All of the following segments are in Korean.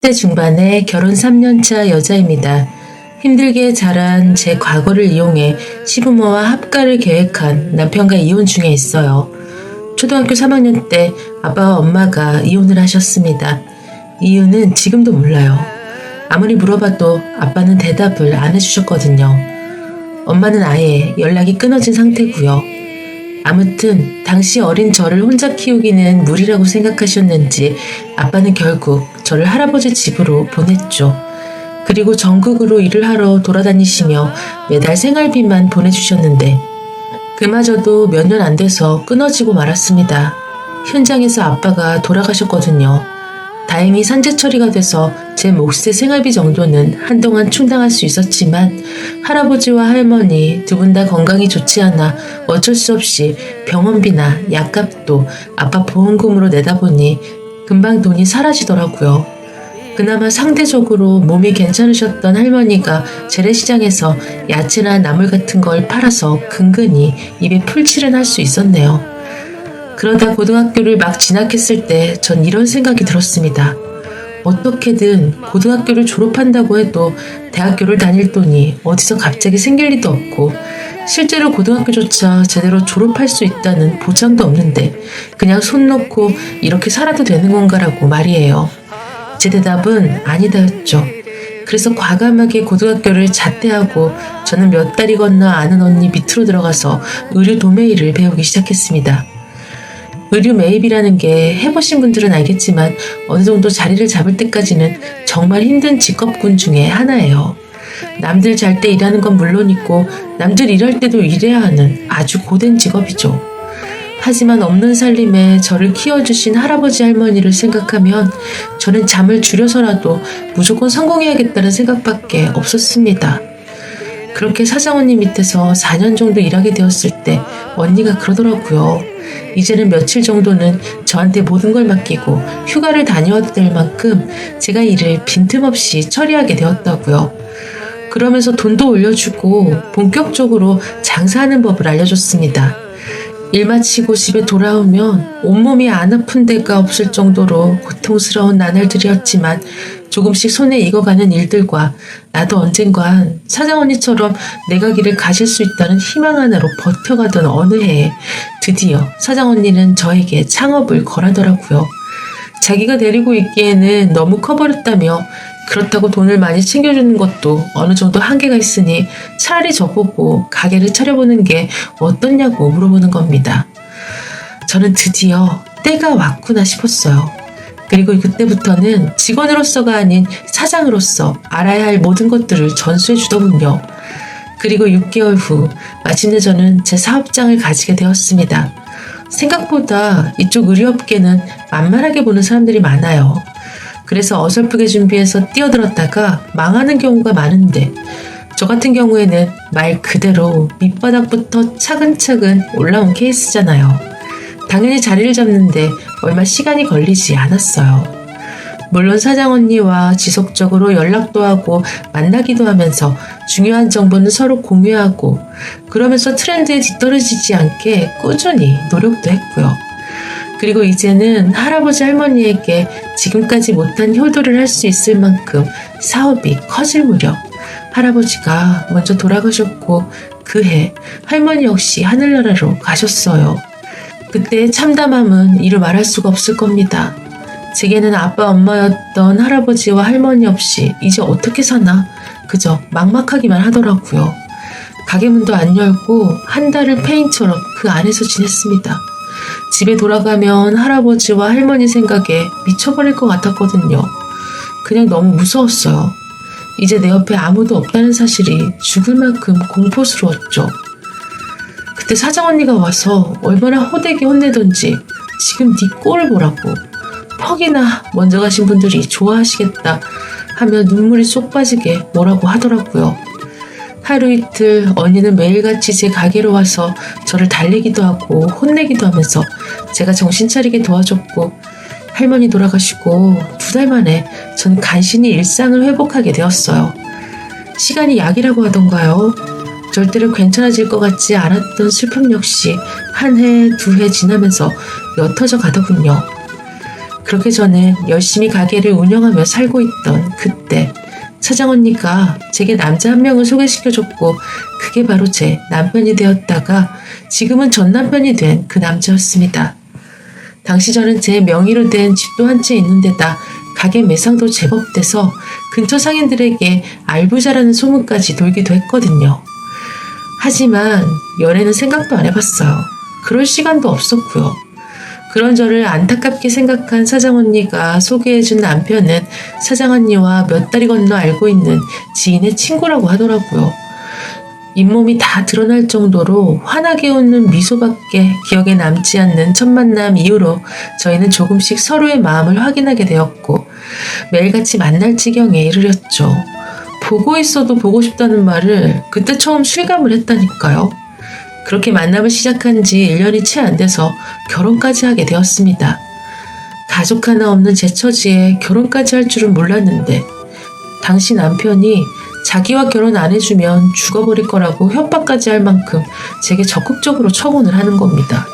10대 중반의 결혼 3년차 여자입니다. 힘들게 자란 제 과거를 이용해 시부모와 합가를 계획한 남편과 이혼 중에 있어요. 초등학교 3학년 때 아빠와 엄마가 이혼을 하셨습니다. 이유는 지금도 몰라요. 아무리 물어봐도 아빠는 대답을 안 해주셨거든요. 엄마는 아예 연락이 끊어진 상태고요. 아무튼 당시 어린 저를 혼자 키우기는 무리라고 생각하셨는지 아빠는 결국 저를 할아버지 집으로 보냈죠. 그리고 전국으로 일을 하러 돌아다니시며 매달 생활비만 보내주셨는데 그마저도 몇 년 안 돼서 끊어지고 말았습니다. 현장에서 아빠가 돌아가셨거든요. 다행히 산재 처리가 돼서 제 몫의 생활비 정도는 한동안 충당할 수 있었지만 할아버지와 할머니 두 분 다 건강이 좋지 않아 어쩔 수 없이 병원비나 약값도 아빠 보험금으로 내다 보니 금방 돈이 사라지더라고요. 그나마 상대적으로 몸이 괜찮으셨던 할머니가 재래시장에서 야채나 나물 같은 걸 팔아서 근근히 입에 풀칠은 할 수 있었네요. 그러다 고등학교를 막 진학했을 때 전 이런 생각이 들었습니다. 어떻게든 고등학교를 졸업한다고 해도 대학교를 다닐 돈이 어디서 갑자기 생길 리도 없고 실제로 고등학교조차 제대로 졸업할 수 있다는 보장도 없는데 그냥 손 놓고 이렇게 살아도 되는 건가라고 말이에요. 제 대답은 아니다였죠. 그래서 과감하게 고등학교를 자퇴하고 저는 몇 달이 건너 아는 언니 밑으로 들어가서 의류 도매일을 배우기 시작했습니다. 의류 매입이라는 게 해보신 분들은 알겠지만 어느 정도 자리를 잡을 때까지는 정말 힘든 직업군 중에 하나예요. 남들 잘 때 일하는 건 물론이고 남들 일할 때도 일해야 하는 아주 고된 직업이죠. 하지만 없는 살림에 저를 키워주신 할아버지 할머니를 생각하면 저는 잠을 줄여서라도 무조건 성공해야겠다는 생각밖에 없었습니다. 그렇게 사장언니 밑에서 4년 정도 일하게 되었을 때 언니가 그러더라고요. 이제는 며칠 정도는 저한테 모든 걸 맡기고 휴가를 다녀와도 될 만큼 제가 일을 빈틈없이 처리하게 되었다고요. 그러면서 돈도 올려주고 본격적으로 장사하는 법을 알려줬습니다. 일 마치고 집에 돌아오면 온몸이 안 아픈 데가 없을 정도로 고통스러운 나날들이었지만 조금씩 손에 익어가는 일들과 나도 언젠간 사장언니처럼 내가 길을 가실 수 있다는 희망 하나로 버텨가던 어느 해에 드디어 사장언니는 저에게 창업을 권하더라고요. 자기가 데리고 있기에는 너무 커버렸다며 그렇다고 돈을 많이 챙겨주는 것도 어느 정도 한계가 있으니 차라리 저보고 가게를 차려보는 게 어떻냐고 물어보는 겁니다. 저는 드디어 때가 왔구나 싶었어요. 그리고 그때부터는 직원으로서가 아닌 사장으로서 알아야 할 모든 것들을 전수해 주더군요. 그리고 6개월 후 마침내 저는 제 사업장을 가지게 되었습니다. 생각보다 이쪽 의류업계는 만만하게 보는 사람들이 많아요. 그래서 어설프게 준비해서 뛰어들었다가 망하는 경우가 많은데 저 같은 경우에는 말 그대로 밑바닥부터 차근차근 올라온 케이스잖아요. 당연히 자리를 잡는데 얼마 시간이 걸리지 않았어요. 물론 사장언니와 지속적으로 연락도 하고 만나기도 하면서 중요한 정보는 서로 공유하고 그러면서 트렌드에 뒤떨어지지 않게 꾸준히 노력도 했고요. 그리고 이제는 할아버지 할머니에게 지금까지 못한 효도를 할 수 있을 만큼 사업이 커질 무렵 할아버지가 먼저 돌아가셨고 그해 할머니 역시 하늘나라로 가셨어요. 그때의 참담함은 이루 말할 수가 없을 겁니다. 제게는 아빠 엄마였던 할아버지와 할머니 없이 이제 어떻게 사나 그저 막막하기만 하더라고요. 가게 문도 안 열고 한 달을 폐인처럼 그 안에서 지냈습니다. 집에 돌아가면 할아버지와 할머니 생각에 미쳐버릴 것 같았거든요. 그냥 너무 무서웠어요. 이제 내 옆에 아무도 없다는 사실이 죽을 만큼 공포스러웠죠. 그때 사장언니가 와서 얼마나 호되게 혼내던지 지금 네 꼴을 보라고 퍽이나 먼저 가신 분들이 좋아하시겠다 하며 눈물이 쏙 빠지게 뭐라고 하더라고요. 하루 이틀 언니는 매일같이 제 가게로 와서 저를 달래기도 하고 혼내기도 하면서 제가 정신 차리게 도와줬고 할머니 돌아가시고 2달 만에 전 간신히 일상을 회복하게 되었어요. 시간이 약이라고 하던가요? 절대로 괜찮아질 것 같지 않았던 슬픔 역시 한 해, 2해 지나면서 옅어져 가더군요. 그렇게 저는 열심히 가게를 운영하며 살고 있던 그때 사장 언니가 제게 남자 한 명을 소개시켜줬고 그게 바로 제 남편이 되었다가 지금은 전 남편이 된 그 남자였습니다. 당시 저는 제 명의로 된 집도 한 채 있는 데다 가게 매상도 제법 돼서 근처 상인들에게 알부자라는 소문까지 돌기도 했거든요. 하지만 연애는 생각도 안 해봤어요. 그럴 시간도 없었고요. 그런 저를 안타깝게 생각한 사장 언니가 소개해준 남편은 사장 언니와 몇 다리 건너 알고 있는 지인의 친구라고 하더라고요. 잇몸이 다 드러날 정도로 환하게 웃는 미소밖에 기억에 남지 않는 첫 만남 이후로 저희는 조금씩 서로의 마음을 확인하게 되었고 매일같이 만날 지경에 이르렀죠. 보고 있어도 보고 싶다는 말을 그때 처음 실감을 했다니까요. 그렇게 만남을 시작한 지 1년이 채 안 돼서 결혼까지 하게 되었습니다. 가족 하나 없는 제 처지에 결혼까지 할 줄은 몰랐는데 당시 남편이 자기와 결혼 안 해주면 죽어버릴 거라고 협박까지 할 만큼 제게 적극적으로 청혼을 하는 겁니다.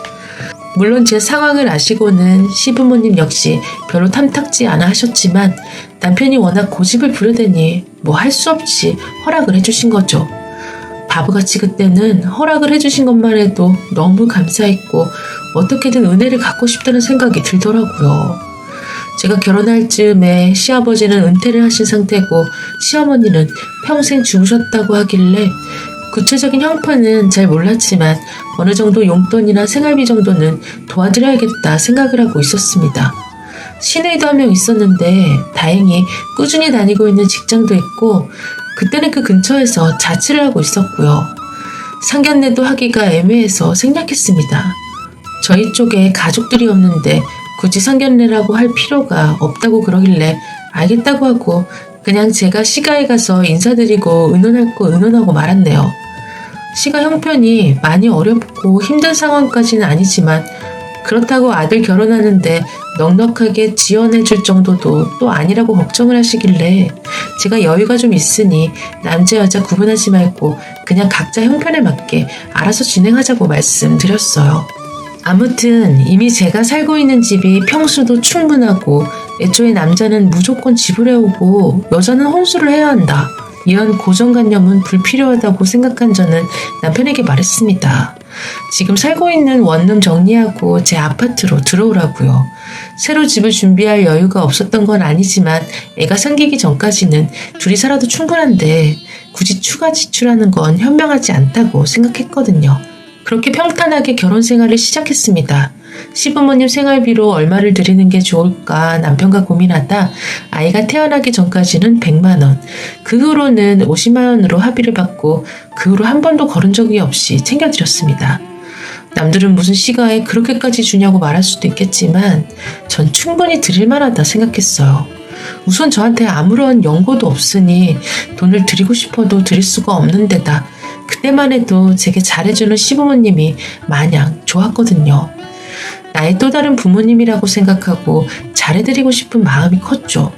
물론 제 상황을 아시고는 시부모님 역시 별로 탐탁지 않아 하셨지만 남편이 워낙 고집을 부르더니 뭐 할 수 없이 허락을 해주신 거죠. 바보같이 그때는 허락을 해주신 것만 해도 너무 감사했고 어떻게든 은혜를 갚고 싶다는 생각이 들더라고요. 제가 결혼할 즈음에 시아버지는 은퇴를 하신 상태고 시어머니는 평생 죽으셨다고 하길래 구체적인 형편은 잘 몰랐지만 어느 정도 용돈이나 생활비 정도는 도와드려야겠다 생각을 하고 있었습니다. 시누이도 한 명 있었는데 다행히 꾸준히 다니고 있는 직장도 있고 그때는 그 근처에서 자취를 하고 있었고요. 상견례도 하기가 애매해서 생략했습니다. 저희 쪽에 가족들이 없는데 굳이 상견례라고 할 필요가 없다고 그러길래 알겠다고 하고 그냥 제가 시가에 가서 인사드리고 의논하고 말았네요. 시가 형편이 많이 어렵고 힘든 상황까지는 아니지만 그렇다고 아들 결혼하는데 넉넉하게 지원해줄 정도도 또 아니라고 걱정을 하시길래 제가 여유가 좀 있으니 남자 여자 구분하지 말고 그냥 각자 형편에 맞게 알아서 진행하자고 말씀드렸어요. 아무튼 이미 제가 살고 있는 집이 평수도 충분하고 애초에 남자는 무조건 집을 해오고 여자는 혼수를 해야 한다. 이런 고정관념은 불필요하다고 생각한 저는 남편에게 말했습니다. 지금 살고 있는 원룸 정리하고 제 아파트로 들어오라고요. 새로 집을 준비할 여유가 없었던 건 아니지만 애가 생기기 전까지는 둘이 살아도 충분한데 굳이 추가 지출하는 건 현명하지 않다고 생각했거든요. 그렇게 평탄하게 결혼 생활을 시작했습니다. 시부모님 생활비로 얼마를 드리는 게 좋을까 남편과 고민하다 아이가 태어나기 전까지는 100만 원, 그 후로는 50만 원으로 합의를 받고 그 후로 한 번도 거른 적이 없이 챙겨드렸습니다. 남들은 무슨 시가에 그렇게까지 주냐고 말할 수도 있겠지만 전 충분히 드릴 만하다 생각했어요. 우선 저한테 아무런 연고도 없으니 돈을 드리고 싶어도 드릴 수가 없는 데다 그때만 해도 제게 잘해주는 시부모님이 마냥 좋았거든요. 나의 또 다른 부모님이라고 생각하고 잘해드리고 싶은 마음이 컸죠.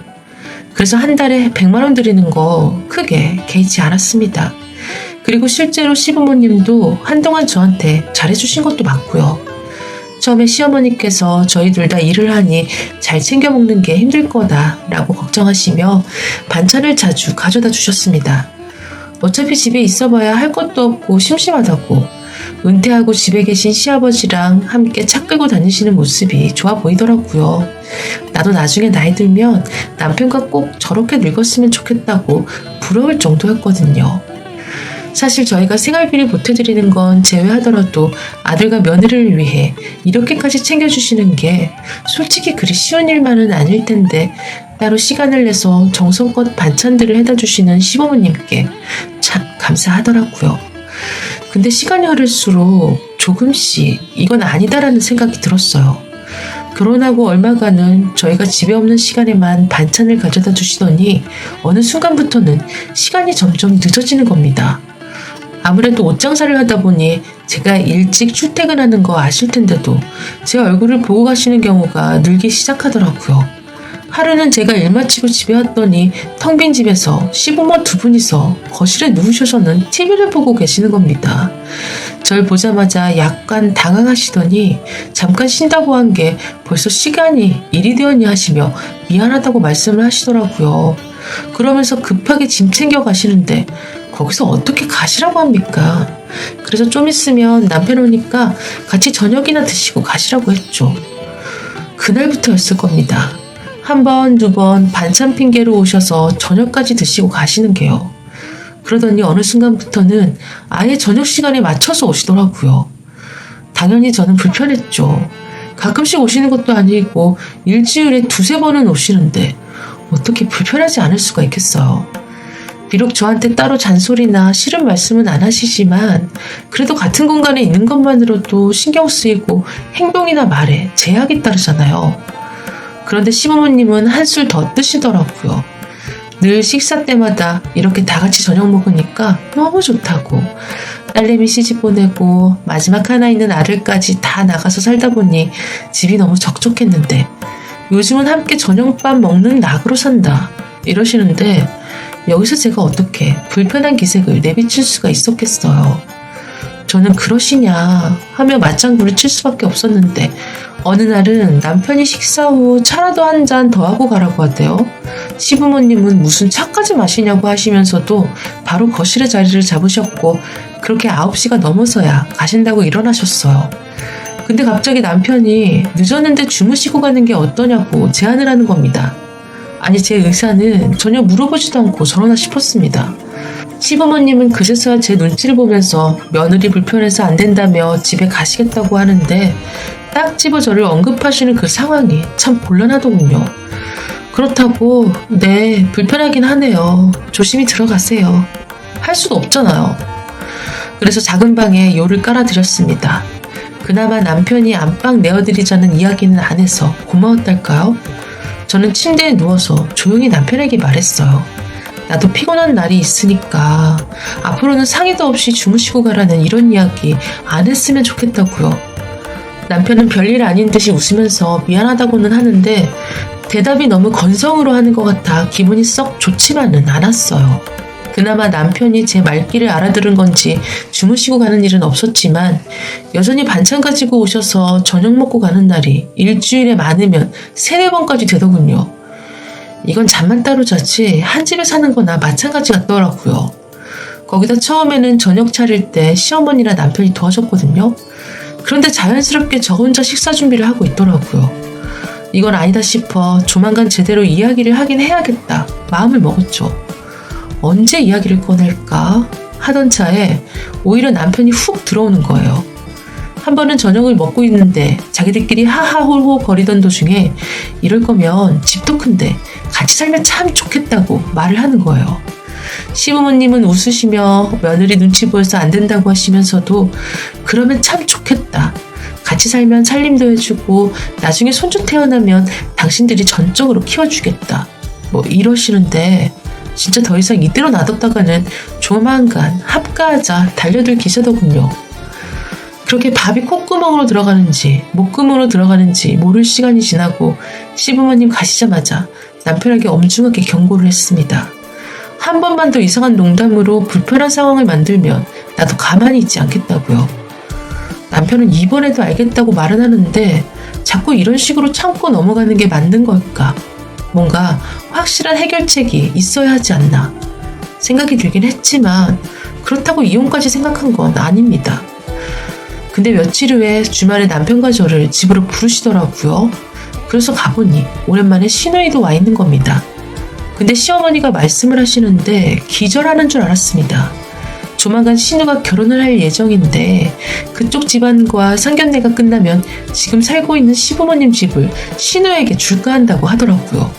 그래서 한 달에 100만 원 드리는 거 크게 개의치 않았습니다. 그리고 실제로 시부모님도 한동안 저한테 잘해주신 것도 많고요. 처음에 시어머니께서 저희 둘 다 일을 하니 잘 챙겨 먹는 게 힘들 거다라고 걱정하시며 반찬을 자주 가져다 주셨습니다. 어차피 집에 있어봐야 할 것도 없고 심심하다고 은퇴하고 집에 계신 시아버지랑 함께 차 끌고 다니시는 모습이 좋아 보이더라고요. 나도 나중에 나이 들면 남편과 꼭 저렇게 늙었으면 좋겠다고 부러울 정도였거든요. 사실 저희가 생활비를 보태드리는 건 제외하더라도 아들과 며느리를 위해 이렇게까지 챙겨주시는 게 솔직히 그리 쉬운 일만은 아닐 텐데 따로 시간을 내서 정성껏 반찬들을 해다 주시는 시부모님께 참 감사하더라고요. 근데 시간이 흐를수록 조금씩 이건 아니다라는 생각이 들었어요. 결혼하고 얼마간은 저희가 집에 없는 시간에만 반찬을 가져다 주시더니 어느 순간부터는 시간이 점점 늦어지는 겁니다. 아무래도 옷 장사를 하다 보니 제가 일찍 출퇴근하는 거 아실 텐데도 제 얼굴을 보고 가시는 경우가 늘기 시작하더라고요. 하루는 제가 일 마치고 집에 왔더니 텅 빈 집에서 시부모 두 분이서 거실에 누우셔서는 TV를 보고 계시는 겁니다. 절 보자마자 약간 당황하시더니 잠깐 쉰다고 한 게 벌써 시간이 일이 되었냐 하시며 미안하다고 말씀을 하시더라고요. 그러면서 급하게 짐 챙겨 가시는데 거기서 어떻게 가시라고 합니까? 그래서 좀 있으면 남편 오니까 같이 저녁이나 드시고 가시라고 했죠. 그날부터였을 겁니다. 한 번, 두 번 반찬 핑계로 오셔서 저녁까지 드시고 가시는 게요. 그러더니 어느 순간부터는 아예 저녁 시간에 맞춰서 오시더라고요. 당연히 저는 불편했죠. 가끔씩 오시는 것도 아니고 일주일에 두세 번은 오시는데 어떻게 불편하지 않을 수가 있겠어요. 비록 저한테 따로 잔소리나 싫은 말씀은 안 하시지만 그래도 같은 공간에 있는 것만으로도 신경 쓰이고 행동이나 말에 제약이 따르잖아요. 그런데 시부모님은 한술 더 뜨시더라고요. 늘 식사 때마다 이렇게 다 같이 저녁 먹으니까 너무 좋다고. 딸내미 시집 보내고 마지막 하나 있는 아들까지 다 나가서 살다 보니 집이 너무 적적했는데 요즘은 함께 저녁밥 먹는 낙으로 산다 이러시는데 여기서 제가 어떻게 불편한 기색을 내비칠 수가 있었겠어요. 저는 그러시냐 하며 맞장구를 칠 수밖에 없었는데 어느 날은 남편이 식사 후 차라도 한 잔 더 하고 가라고 하대요. 시부모님은 무슨 차까지 마시냐고 하시면서도 바로 거실에 자리를 잡으셨고 그렇게 9시가 넘어서야 가신다고 일어나셨어요. 근데 갑자기 남편이 늦었는데 주무시고 가는 게 어떠냐고 제안을 하는 겁니다. 아니 제 의사는 전혀 물어보지도 않고 저러나 싶었습니다. 시부모님은 그제서야 제 눈치를 보면서 며느리 불편해서 안 된다며 집에 가시겠다고 하는데 딱 집어 저를 언급하시는 그 상황이 참 곤란하더군요. 그렇다고 네 불편하긴 하네요. 조심히 들어가세요. 할 수도 없잖아요. 그래서 작은 방에 요를 깔아드렸습니다. 그나마 남편이 안방 내어드리자는 이야기는 안 해서 고마웠달까요? 저는 침대에 누워서 조용히 남편에게 말했어요. 나도 피곤한 날이 있으니까 앞으로는 상의도 없이 주무시고 가라는 이런 이야기 안 했으면 좋겠다고요. 남편은 별일 아닌 듯이 웃으면서 미안하다고는 하는데 대답이 너무 건성으로 하는 것 같아 기분이 썩 좋지만은 않았어요. 그나마 남편이 제 말귀를 알아들은 건지 주무시고 가는 일은 없었지만 여전히 반찬 가지고 오셔서 저녁 먹고 가는 날이 일주일에 많으면 3-4번까지 되더군요. 이건 잠만 따로 자지 한 집에 사는 거나 마찬가지 같더라고요. 거기다 처음에는 저녁 차릴 때 시어머니랑 남편이 도와줬거든요. 그런데 자연스럽게 저 혼자 식사 준비를 하고 있더라고요. 이건 아니다 싶어 조만간 제대로 이야기를 하긴 해야겠다 마음을 먹었죠. 언제 이야기를 꺼낼까 하던 차에 오히려 남편이 훅 들어오는 거예요. 한 번은 저녁을 먹고 있는데 자기들끼리 하하홀호 거리던 도중에 이럴 거면 집도 큰데 같이 살면 참 좋겠다고 말을 하는 거예요. 시부모님은 웃으시며 며느리 눈치 보여서 안 된다고 하시면서도 그러면 참 좋겠다. 같이 살면 살림도 해주고 나중에 손주 태어나면 당신들이 전적으로 키워주겠다. 뭐 이러시는데 진짜 더 이상 이대로 놔뒀다가는 조만간 합가하자 달려들 기세더군요. 그렇게 밥이 콧구멍으로 들어가는지 목구멍으로 들어가는지 모를 시간이 지나고 시부모님 가시자마자 남편에게 엄중하게 경고를 했습니다. 한 번만 더 이상한 농담으로 불편한 상황을 만들면 나도 가만히 있지 않겠다고요. 남편은 이번에도 알겠다고 말은 하는데 자꾸 이런 식으로 참고 넘어가는 게 맞는 걸까? 뭔가 확실한 해결책이 있어야 하지 않나 생각이 들긴 했지만 그렇다고 이혼까지 생각한 건 아닙니다. 근데 며칠 후에 주말에 남편과 저를 집으로 부르시더라고요. 그래서 가보니 오랜만에 시누이도 와 있는 겁니다. 근데 시어머니가 말씀을 하시는데 기절하는 줄 알았습니다. 조만간 신우가 결혼을 할 예정인데 그쪽 집안과 상견례가 끝나면 지금 살고 있는 시부모님 집을 신우에게 줄까 한다고 하더라고요.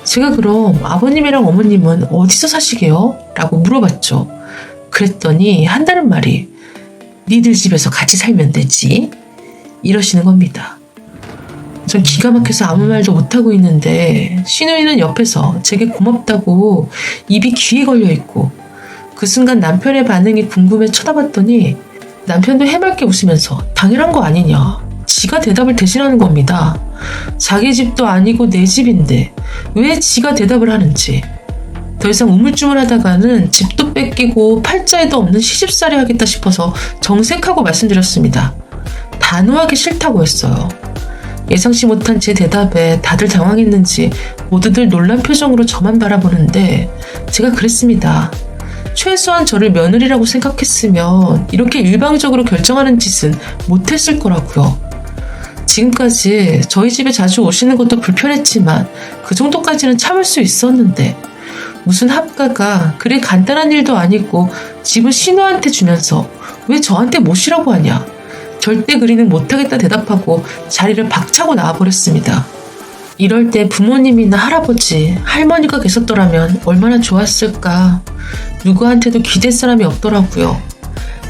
제가 그럼 아버님이랑 어머님은 어디서 사시게요? 라고 물어봤죠. 그랬더니 한다는 말이 니들 집에서 같이 살면 되지? 이러시는 겁니다. 전 기가 막혀서 아무 말도 못하고 있는데 시누이는 옆에서 제게 고맙다고 입이 귀에 걸려있고 그 순간 남편의 반응이 궁금해 쳐다봤더니 남편도 해맑게 웃으면서 당연한 거 아니냐 지가 대답을 대신하는 겁니다. 자기 집도 아니고 내 집인데 왜 지가 대답을 하는지 더 이상 우물쭈물하다가는 집도 뺏기고 팔자에도 없는 시집살이 하겠다 싶어서 정색하고 말씀드렸습니다. 단호하게 싫다고 했어요. 예상치 못한 제 대답에 다들 당황했는지 모두들 놀란 표정으로 저만 바라보는데 제가 그랬습니다. 최소한 저를 며느리라고 생각했으면 이렇게 일방적으로 결정하는 짓은 못했을 거라고요. 지금까지 저희 집에 자주 오시는 것도 불편했지만 그 정도까지는 참을 수 있었는데 무슨 합가가 그리 간단한 일도 아니고 집을 신우한테 주면서 왜 저한테 모시라고 하냐. 절대 그리는 못하겠다 대답하고 자리를 박차고 나와버렸습니다. 이럴 때 부모님이나 할아버지, 할머니가 계셨더라면 얼마나 좋았을까. 누구한테도 기댈 사람이 없더라고요.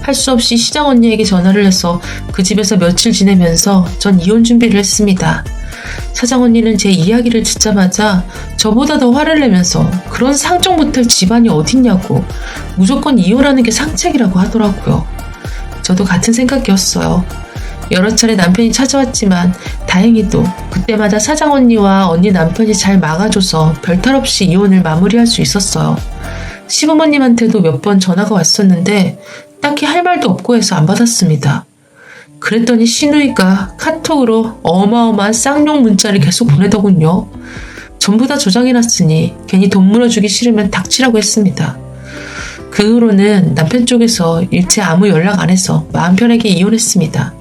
할 수 없이 시장 언니에게 전화를 해서 그 집에서 며칠 지내면서 전 이혼 준비를 했습니다. 사장 언니는 제 이야기를 듣자마자 저보다 더 화를 내면서 그런 상종 못할 집안이 어딨냐고 무조건 이혼하는 게 상책이라고 하더라고요. 저도 같은 생각이었어요. 여러 차례 남편이 찾아왔지만 다행히도 그때마다 사장 언니와 언니 남편이 잘 막아줘서 별탈 없이 이혼을 마무리할 수 있었어요. 시부모님한테도 몇 번 전화가 왔었는데 딱히 할 말도 없고 해서 안 받았습니다. 그랬더니 시누이가 카톡으로 어마어마한 쌍욕 문자를 계속 보내더군요. 전부 다 저장해놨으니 괜히 돈 물어주기 싫으면 닥치라고 했습니다. 그 후로는 남편 쪽에서 일체 아무 연락 안 해서 마음 편하게 이혼했습니다.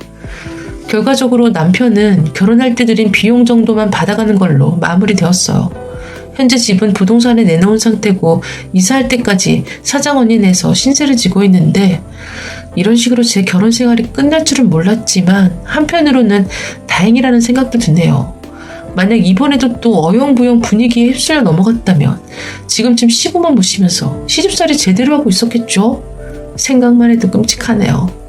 결과적으로 남편은 결혼할 때 들인 비용 정도만 받아가는 걸로 마무리되었어요. 현재 집은 부동산에 내놓은 상태고 이사할 때까지 사장 언니 내서 신세를 지고 있는데 이런 식으로 제 결혼 생활이 끝날 줄은 몰랐지만 한편으로는 다행이라는 생각도 드네요. 만약 이번에도 또 어영부영 분위기에 휩쓸려 넘어갔다면 지금쯤 시부모 모시면서 시집살이 제대로 하고 있었겠죠? 생각만 해도 끔찍하네요.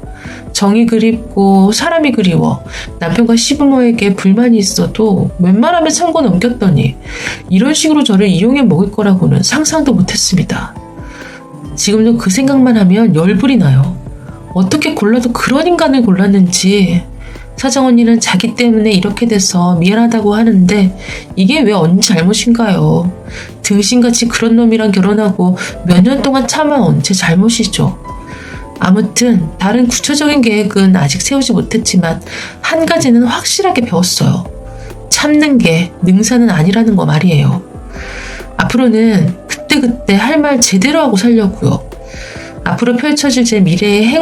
정이 그립고 사람이 그리워 남편과 시부모에게 불만이 있어도 웬만하면 참고 넘겼더니 이런 식으로 저를 이용해 먹을 거라고는 상상도 못했습니다. 지금도 그 생각만 하면 열불이 나요. 어떻게 골라도 그런 인간을 골랐는지. 사장 언니는 자기 때문에 이렇게 돼서 미안하다고 하는데 이게 왜 언니 잘못인가요? 등신같이 그런 놈이랑 결혼하고 몇 년 동안 참아온 제 잘못이죠. 아무튼 다른 구체적인 계획은 아직 세우지 못했지만 한 가지는 확실하게 배웠어요. 참는 게 능사는 아니라는 거 말이에요. 앞으로는 그때그때 할 말 제대로 하고 살려고요. 앞으로 펼쳐질 제 미래의